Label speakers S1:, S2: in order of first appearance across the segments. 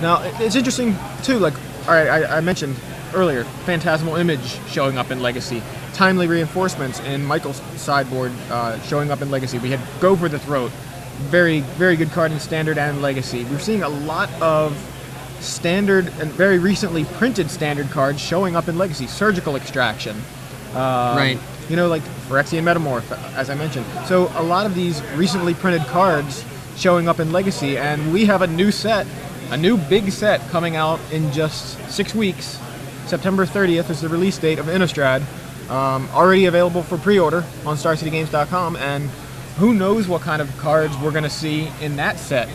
S1: Now, it's interesting, too, like, all right, I mentioned earlier, Phantasmal Image showing up in Legacy. Timely Reinforcements in Michael's sideboard showing up in Legacy. We had Go for the Throat. Very, very good card in Standard and Legacy. We're seeing a lot of Standard and very recently printed Standard cards showing up in Legacy. Surgical Extraction.
S2: Right.
S1: You know, like Phyrexian Metamorph, as I mentioned. So a lot of these recently printed cards showing up in Legacy, and we have a new set, a new big set coming out in just 6 weeks. September 30th is the release date of Innistrad. Already available for pre-order on StarCityGames.com, and who knows what kind of cards we're going to see in that set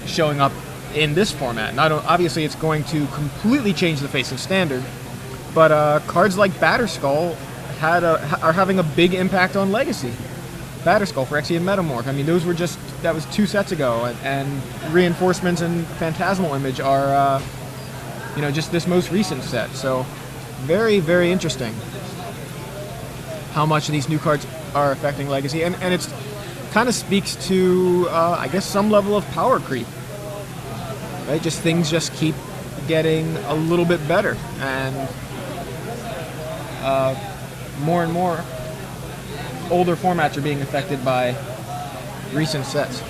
S1: showing up in this format. Not obviously, it's going to completely change the face of Standard, but cards like Batterskull are having a big impact on Legacy. Batterskull, Phyrexian Metamorph. I mean, that was 2 sets ago, and Reinforcements and Phantasmal Image are, just this most recent set. So, very, very interesting how much these new cards are affecting Legacy, and it's kind of speaks to, I guess, some level of power creep. Right? Things just keep getting a little bit better, and more and more older formats are being affected by recent sets.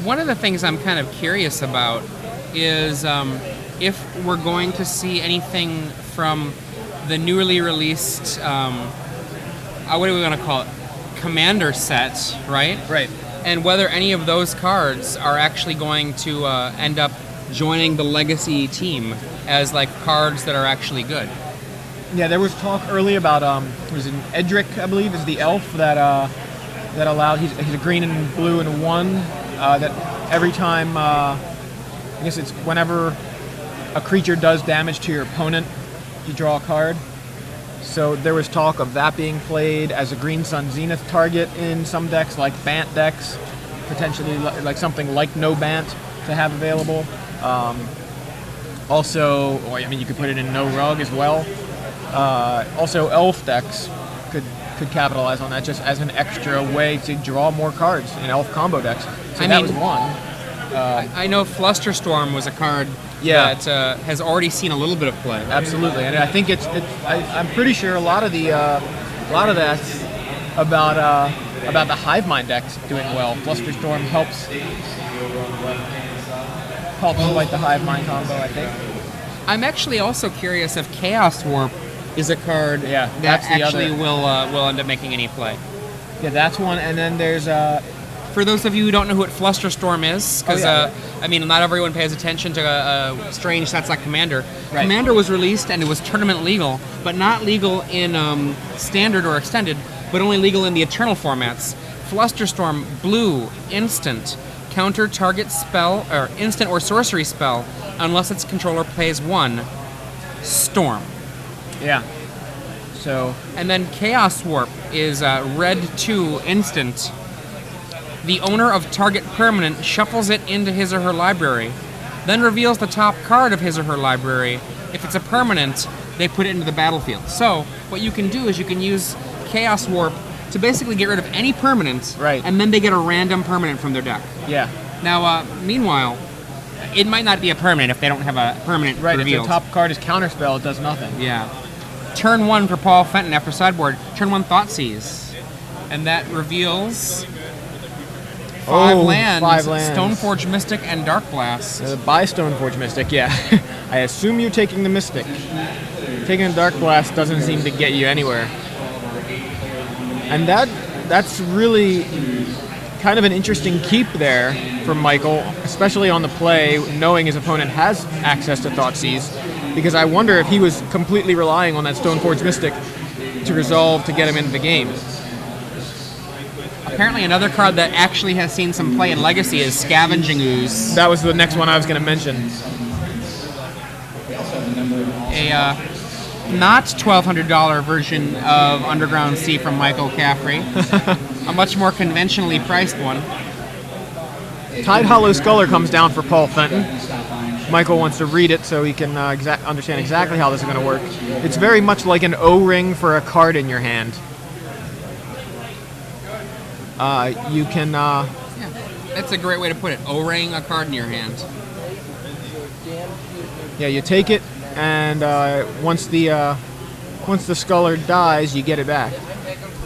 S2: One of the things I'm kind of curious about is if we're going to see anything from the newly released, what are we going to call it? Commander set, right?
S1: Right.
S2: And whether any of those cards are actually going to end up joining the Legacy team as like cards that are actually good.
S1: Yeah, there was talk early about was it Edric, I believe, is the elf that allowed. He's a green and blue and 1 that every time I guess it's whenever a creature does damage to your opponent, you draw a card. So there was talk of that being played as a Green Sun Zenith target in some decks, like Bant decks, potentially like something like No Bant to have available. Also, you could put it in No Rug as well. Also, Elf decks could capitalize on that just as an extra way to draw more cards in Elf combo decks. So that was one.
S2: I know Flusterstorm was a card that has already seen a little bit of play.
S1: Absolutely, and I think I'm pretty sure a lot of that's about the Hive Mind decks doing well. Flusterstorm helps fight the Hive Mind combo, I think.
S2: I'm actually also curious if Chaos Warp is a card that actually will end up making any play.
S1: Yeah, that's one, and then there's
S2: for those of you who don't know what Flusterstorm is, because not everyone pays attention to strange sets like Commander. Right. Commander was released and it was tournament legal, but not legal in Standard or Extended, but only legal in the Eternal formats. Flusterstorm, blue, instant, counter target spell or instant or sorcery spell unless its controller plays 1 storm.
S1: Yeah. So.
S2: And then Chaos Warp is red 2 instant. The owner of target permanent shuffles it into his or her library, then reveals the top card of his or her library. If it's a permanent, they put it into the battlefield. So what you can do is you can use Chaos Warp to basically get rid of any permanent,
S1: right,
S2: and then they get a random permanent from their deck.
S1: Yeah.
S2: Now, meanwhile, it might not be a permanent if they don't have a permanent revealed.
S1: If the top card is Counterspell, it does nothing.
S2: Yeah. Turn 1 for Paul Fenton after sideboard. Turn 1 Thoughtseize. And that reveals 5 lands, Stoneforge Mystic and Dark Blast.
S1: Buy Stoneforge Mystic, yeah. I assume you're taking the Mystic. Taking a Dark Blast doesn't seem to get you anywhere. And that's really kind of an interesting keep there from Michael, especially on the play, knowing his opponent has access to Thoughtseize, because I wonder if he was completely relying on that Stoneforge Mystic to resolve to get him into the game.
S2: Apparently another card that actually has seen some play in Legacy is Scavenging Ooze.
S1: That was the next one I was going to mention.
S2: A not $1,200 version of Underground Sea from Michael Caffery. A much more conventionally priced one.
S1: Tide Hollow Sculler comes down for Paul Fenton. Michael wants to read it so he can understand exactly how this is going to work. It's very much like an O-ring for a card in your hand. You can...
S2: yeah, that's a great way to put it. O-ring a card in your hand.
S1: Yeah, you take it, and once the sculler dies, you get it back.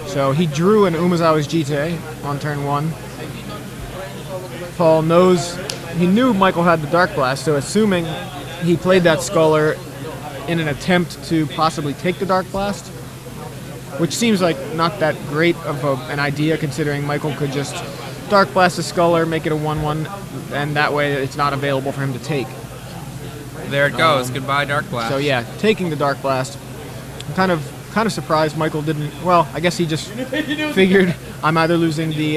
S1: So he drew an Umezawa's Jite on turn 1. Paul knew Michael had the Dark Blast, so assuming he played that sculler in an attempt to possibly take the Dark Blast, which seems like not that great of an idea, considering Michael could just Dark Blast the sculler, make it a 1/1, and that way it's not available for him to take.
S2: There it goes. Goodbye, Dark Blast.
S1: So yeah, taking the Dark Blast. I'm kind of surprised Michael didn't. Well, I guess he just figured I'm either losing the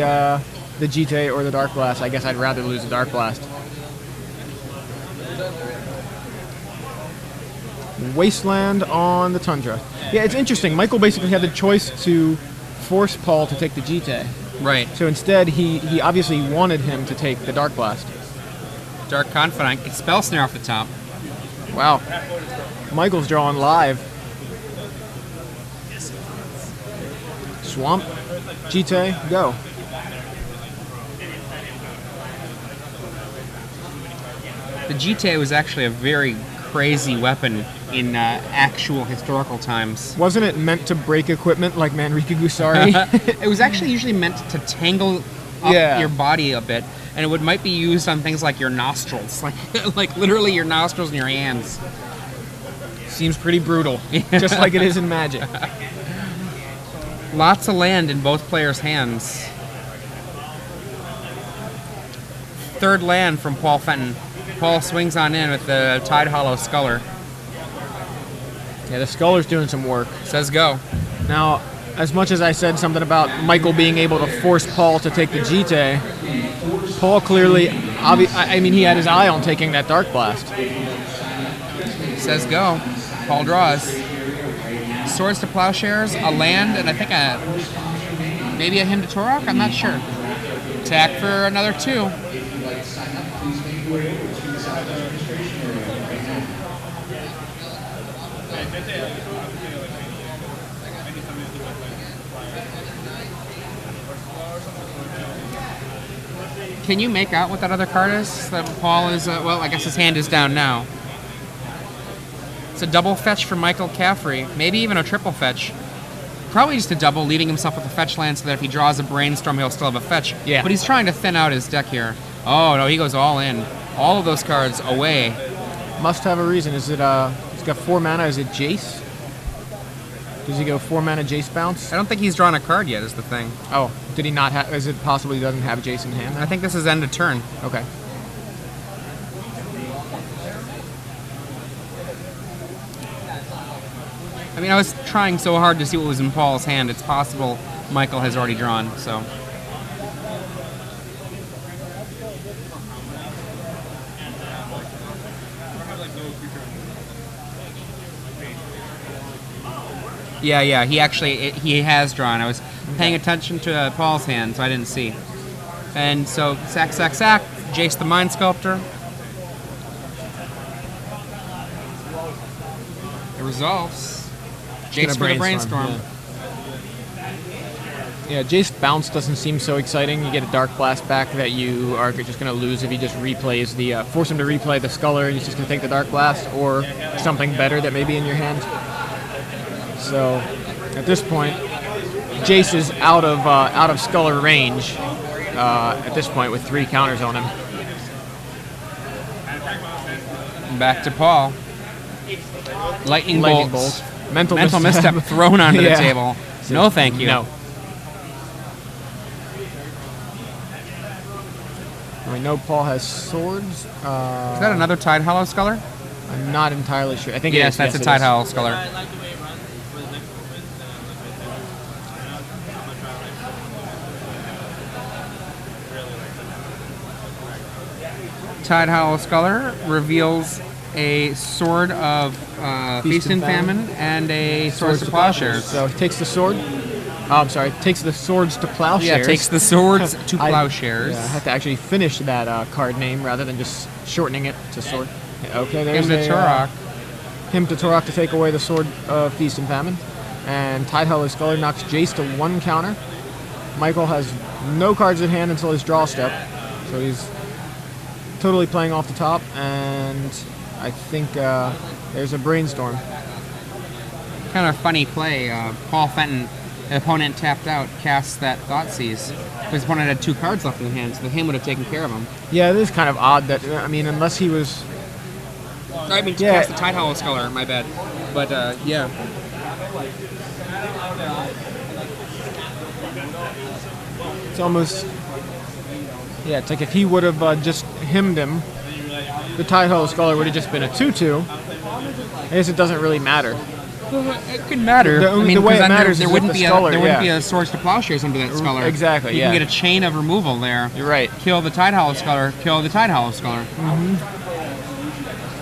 S1: Jite or the Dark Blast. I guess I'd rather lose the Dark Blast. Wasteland on the Tundra. Yeah, it's interesting. Michael basically had the choice to force Paul to take the Jite.
S2: Right.
S1: So instead, he obviously wanted him to take the Dark Blast.
S2: Dark Confidant. Get Spell Snare off the top.
S1: Wow. Michael's drawing live. Swamp. Jite, go.
S2: The Jite was actually a very crazy weapon in actual historical times.
S1: Wasn't it meant to break equipment like Manrika Gusari?
S2: It was actually usually meant to tangle up your body a bit, and it might be used on things like your nostrils, like literally your nostrils and your hands.
S1: Seems pretty brutal, just like it is in Magic.
S2: Lots of land in both players' hands. Third land from Paul Fenton. Paul swings on in with the Tide Hollow Sculler.
S1: Yeah, the Sculler's doing some work.
S2: Says go.
S1: Now, as much as I said something about Michael being able to force Paul to take the Jite, Paul clearly, I mean, he had his eye on taking that Dark Blast.
S2: Says go. Paul draws. Swords to Plowshares, a land, and I think maybe a Hymn to Torok? I'm not sure. Attack for another 2. Can you make out what that other card is? That Paul is, well, I guess his hand is down now. It's a double fetch for Michael Caffery. Maybe even a triple fetch. Probably just a double, leaving himself with a fetch land so that if he draws a Brainstorm, he'll still have a fetch.
S1: Yeah.
S2: But he's trying to thin out his deck here. Oh, no, he goes all in. All of those cards away.
S1: Must have a reason. Is it, he's got 4 mana. Is it Jace? Does he go 4 mana Jace bounce?
S2: I don't think he's drawn a card yet, is the thing.
S1: Oh, did he not have, is it possible he doesn't have Jace in hand?
S2: I think this is end of turn.
S1: Okay.
S2: I mean, I was trying so hard to see what was in Paul's hand. It's possible Michael has already drawn, so. Yeah, he has drawn. I was paying attention to Paul's hand, so I didn't see. And so, sack, Jace the Mind Sculptor. It resolves. Jace for the Brainstorm.
S1: Yeah, Jace bounce doesn't seem so exciting. You get a Dark Blast back that you are just going to lose if he just replays the, force him to replay the Sculler and he's just going to take the Dark Blast, or something better that may be in your hand. So, at this point, Jace is out of Sculler range at this point with 3 counters on him.
S2: Back to Paul. Lightning Bolt.
S1: Mental
S2: misstep thrown onto the table. So, no, thank you.
S1: No. I know Paul has swords.
S2: Is that another Tide Hollow Sculler?
S1: I'm not entirely sure. I think
S2: yes, that's a Tide Hollow Sculler. Tide Hollow Sculler reveals a Sword of Feast and Famine and a Swords to Plowshares.
S1: So he takes the sword. Oh, I'm sorry. Takes the swords to Plowshares.
S2: Yeah, takes the swords to Plowshares.
S1: I have to actually finish that card name rather than just shortening it to sword. Okay, there's
S2: Hymn to Torok.
S1: Hymn to Torok to take away the Sword of Feast and Famine. And Tide Hollow Sculler knocks Jace to 1 counter. Michael has no cards in hand until his draw step. So he's totally playing off the top, and I think there's a brainstorm.
S2: Kind of funny play. Paul Fenton, the opponent tapped out, casts that Thoughtseize. His opponent had 2 cards left in the hand, so the hand would have taken care of him.
S1: Yeah, it is kind of odd that, I mean, unless he was...
S2: I mean, to cast the Tide Hollow Sculler, my bad. But, yeah.
S1: It's almost... Yeah, it's like if he would have just hymned him, the Tide Hollow Sculler would have just been a 2/2. I guess it doesn't really matter.
S2: It could matter.
S1: The way it matters
S2: there
S1: is
S2: wouldn't
S1: the
S2: be
S1: Sculler,
S2: there wouldn't be a Swords to Plowshares under that Sculler.
S1: Exactly,
S2: You can get a chain of removal there.
S1: You're right.
S2: Kill the Tide Hollow Sculler, kill the Tide Hollow Sculler.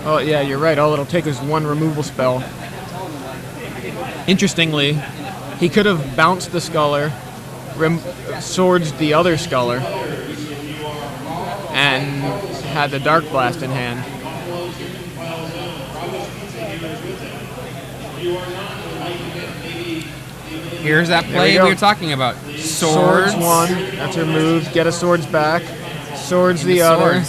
S1: Oh, yeah, you're right. All it'll take is 1 removal spell. Interestingly, he could have bounced the Sculler, swords the other Sculler, and had the Dark Blast in hand.
S2: Here's that play we were talking about.
S1: Swords 1, that's removed. Get a swords back. Swords the other.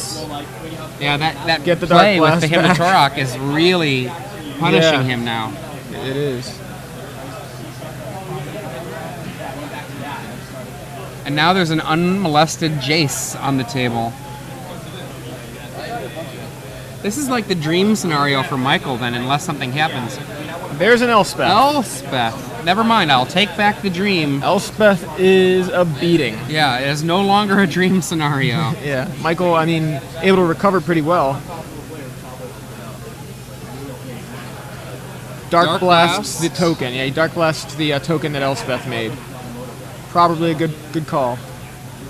S2: Yeah, that
S1: Get the
S2: play
S1: Dark
S2: with the
S1: Blast
S2: Himnatorok is really punishing him now.
S1: It is.
S2: And now there's an unmolested Jace on the table. This is like the dream scenario for Michael then, unless something happens.
S1: There's an Elspeth.
S2: Elspeth. Never mind, I'll take back the dream.
S1: Elspeth is a beating.
S2: Yeah, it is no longer a dream scenario.
S1: Yeah, Michael, I mean, able to recover pretty well. Dark Blast the token. Yeah, he Dark Blast the token that Elspeth made. Probably a good call.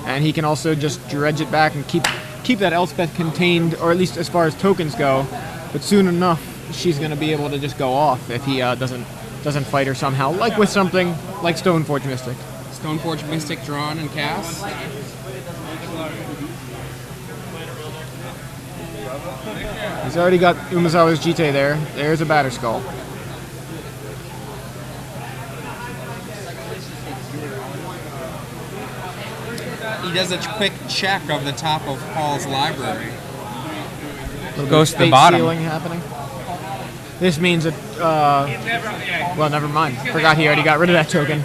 S1: And he can also just dredge it back and keep that Elspeth contained, or at least as far as tokens go. But soon enough, she's going to be able to just go off if he doesn't fight her somehow, like with something like Stoneforge Mystic.
S2: Stoneforge Mystic drawn and cast.
S1: He's already got Umezawa's Jite there. There's a Batterskull.
S2: He does a quick check of the top of Paul's library.
S1: Goes to the bottom. Sealing happening. This means that, well, never mind. Forgot he already got rid of that token.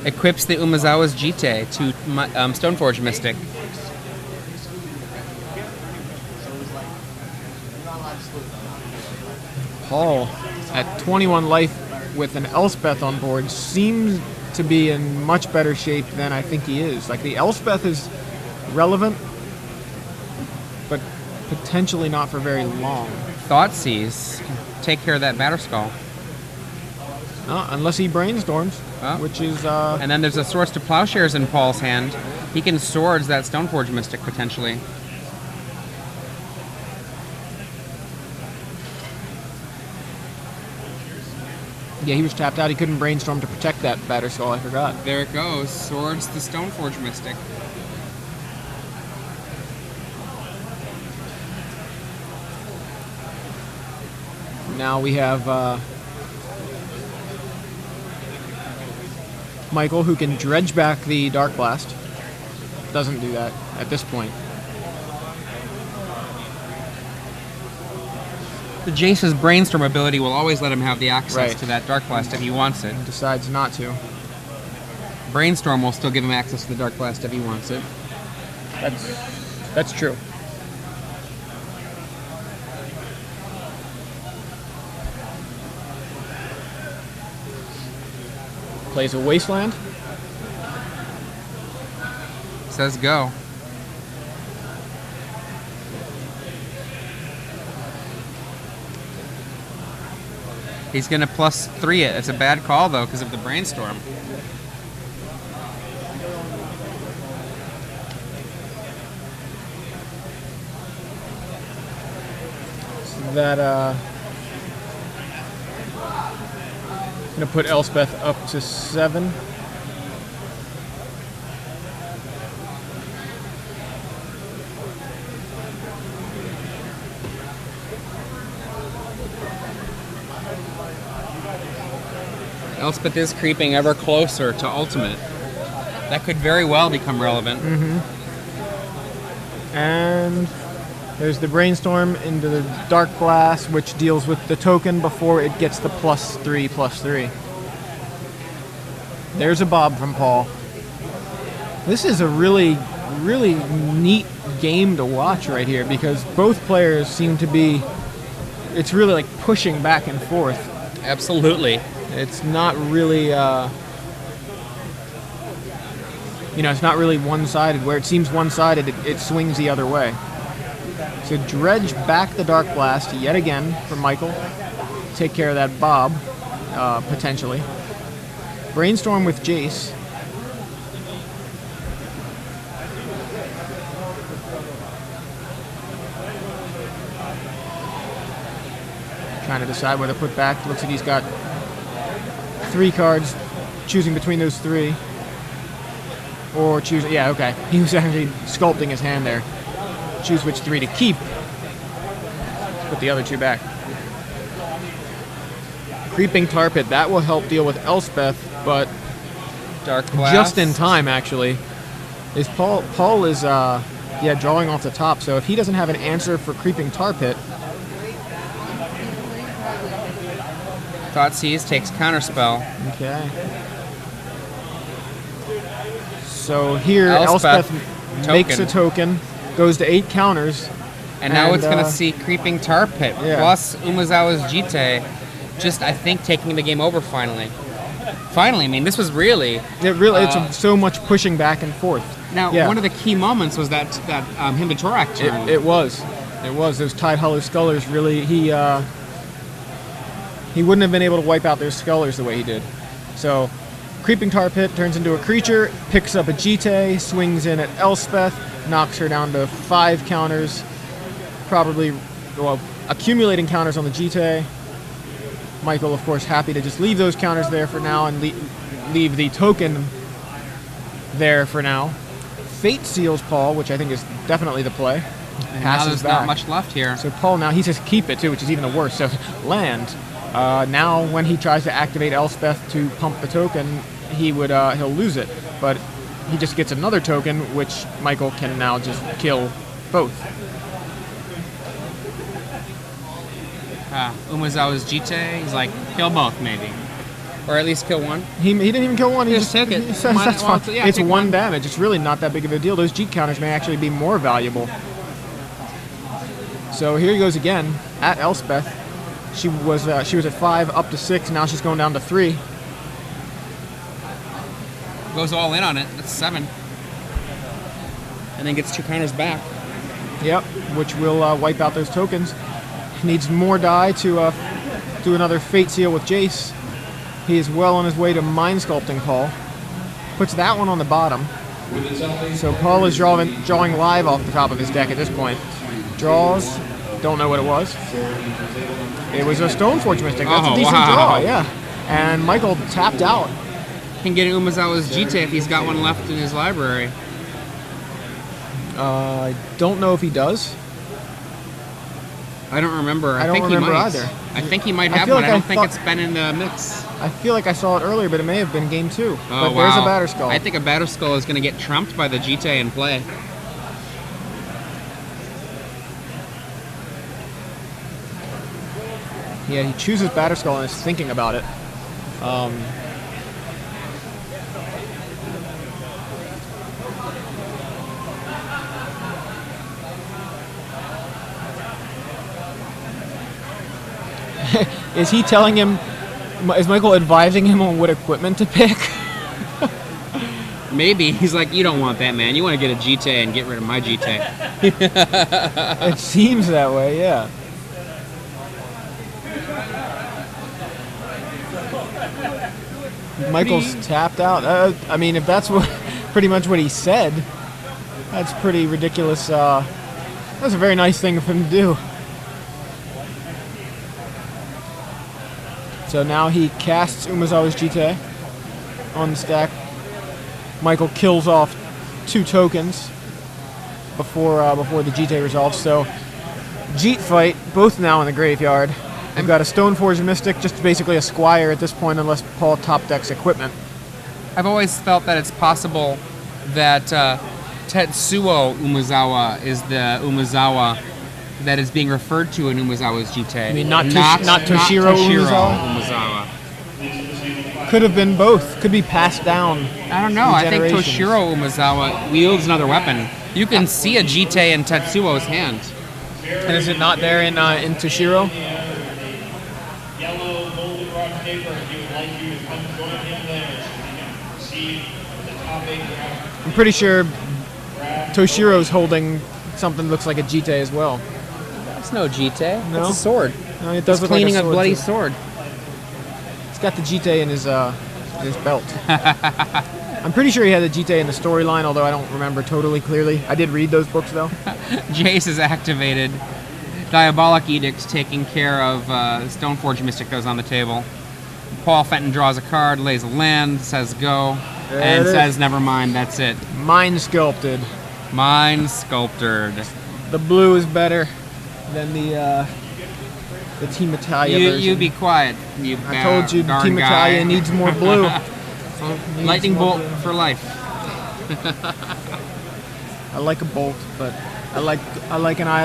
S2: Equips the Umezawa's Jite to Stoneforge Mystic.
S1: Paul, at 21 life with an Elspeth on board, seems to be in much better shape than I think he is. Like, the Elspeth is relevant, but potentially not for very long.
S2: Thoughtseize. Take care of that Batterskull.
S1: Unless he brainstorms, which is...
S2: And then there's a Swords to Plowshares in Paul's hand. He can swords that Stoneforge Mystic, potentially.
S1: Yeah, he was tapped out. He couldn't brainstorm to protect that Batterskull, I forgot.
S2: There it goes. Swords the Stoneforge Mystic.
S1: Now we have Michael, who can dredge back the Dark Blast. Doesn't do that at this point.
S2: The Jace's brainstorm ability will always let him have the access to that Dark Blast if he wants it.
S1: Decides not to.
S2: Brainstorm will still give him access to the Dark Blast if he wants it.
S1: That's true. Plays a Wasteland.
S2: Says go. He's going to +3 it. It's a bad call, though, because of the brainstorm.
S1: So that, going to put Elspeth up to 7.
S2: Elspeth is creeping ever closer to ultimate. That could very well become relevant.
S1: And there's the Brainstorm into the Dark Blast, which deals with the token before it gets the +3/+3. There's a Bob from Paul. This is a really, really neat game to watch right here because both players seem to be, it's really like pushing back and forth.
S2: Absolutely.
S1: It's not really, it's not really one-sided. Where it seems one-sided, it swings the other way. So dredge back the Dark Blast yet again for Michael. Take care of that Bob, potentially. Brainstorm with Jace. Trying to decide where to put back. Looks like he's got 3 cards, choosing between those 3. Or choose, yeah, okay. He was actually sculpting his hand there. Choose which 3 to keep. Put the other 2 back. Creeping Tar Pit, that will help deal with Elspeth, but
S2: Dark Blast.
S1: Just in time, actually. Is Paul is drawing off the top, so if he doesn't have an answer for Creeping Tar Pit.
S2: Thoughtseize takes Counterspell.
S1: Okay. So here, Elspeth makes a token, goes to 8 counters.
S2: And now it's going to see Creeping Tar Pit plus Umezawa's Jite. Just, I think, taking the game over finally. Finally, I mean, this was really...
S1: It's so much pushing back and forth.
S2: Now, one of the key moments was that Himatorak turn.
S1: It was. Those Tide Hollow Scullers really... He wouldn't have been able to wipe out those Scullers the way he did. So, Creeping Tar Pit turns into a creature, picks up a Jite, swings in at Elspeth, knocks her down to 5 counters, probably, accumulating counters on the Jite. Michael, of course, happy to just leave those counters there for now and leave the token there for now. Fate seals Paul, which I think is definitely the play.
S2: And now there's not much left here.
S1: So Paul now, he says keep it too, which is even the worst. So land. Now when he tries to activate Elspeth to pump the token, he'll lose it. But he just gets another token, which Michael can now just kill both.
S2: Umezawa's Jite, he's like, kill both maybe. Or at least kill one.
S1: He didn't even kill one. He
S2: just took it.
S1: He says that's fine. It's 1 damage. It's really not that big of a deal. Those Jite counters may actually be more valuable. So here he goes again at Elspeth. She was at 5 up to 6. Now she's going down to 3.
S2: Goes all in on it. That's 7. And then gets 2 counters back.
S1: Yep, which will wipe out those tokens. Needs more die to do another Fate Seal with Jace. He is well on his way to Mind Sculpting Paul. Puts that one on the bottom. So Paul is drawing live off the top of his deck at this point. Draws. Don't know what it was. It was a Stoneforge Mystic. That's a decent draw, yeah. And Michael tapped out.
S2: Can get Umezawa's Jite if he's got one left in his library.
S1: I don't know if he does.
S2: I don't remember.
S1: I don't remember either.
S2: I think he might have one. I don't think it's been in the mix.
S1: I feel like I saw it earlier, but it may have been game 2.
S2: Oh,
S1: but there's a Batterskull.
S2: I think a Batterskull is going to get trumped by the Jite in play.
S1: Yeah, he chooses Batterskull and is thinking about it. Is he telling him, is Michael advising him on what equipment to pick?
S2: Maybe. He's like, you don't want that, man. You want to get a Jite and get rid of my Jite.
S1: It seems that way, yeah. Michael's tapped out. I mean, if that's pretty much what he said, that's pretty ridiculous. That's a very nice thing for him to do. So now he casts Umezawa's Jite on the stack. Michael kills off 2 tokens before the Jite resolves. So Jite fight, both now in the graveyard. We've got a Stoneforge Mystic, just basically a Squire at this point, unless Paul top decks equipment.
S2: I've always felt that it's possible that Tetsuo Umezawa is the Umezawa that is being referred to in Umezawa's Jite.
S1: I mean, not Toshiro
S2: Umezawa.
S1: Could have been both. Could be passed down.
S2: I don't know. I think Toshiro Umezawa wields another weapon. You can see a Jite in Tetsuo's hand.
S1: And is it not there in Toshiro?
S3: Yellow molded rock paper, if you would like you to come join him there to receive the topic.
S1: I'm pretty sure Toshiro's holding something that looks like a Jite as well.
S2: That's no Jite.
S1: No?
S2: It's a sword.
S1: No, it does
S2: It's
S1: look like
S2: cleaning a
S1: sword,
S2: bloody
S1: too.
S2: sword.
S1: He's got the Jite in his belt. I'm pretty sure he had the Jite in the storyline, although I don't remember totally clearly. I did read those books, though.
S2: Jace is activated. Diabolic Edict taking care of Stoneforge Mystic goes on the table. Paul Fenton draws a card, lays a land, says go,
S1: There
S2: and
S1: it is.
S2: says never mind, that's it.
S1: Mind sculpted.
S2: Mind sculptured.
S1: The blue is better than the Team Italia version.
S2: You be quiet, you
S1: I told you
S2: darn
S1: Team
S2: guy.
S1: Italia needs more blue.
S2: Lightning bolt for life.
S1: I like a bolt, but I like an eye.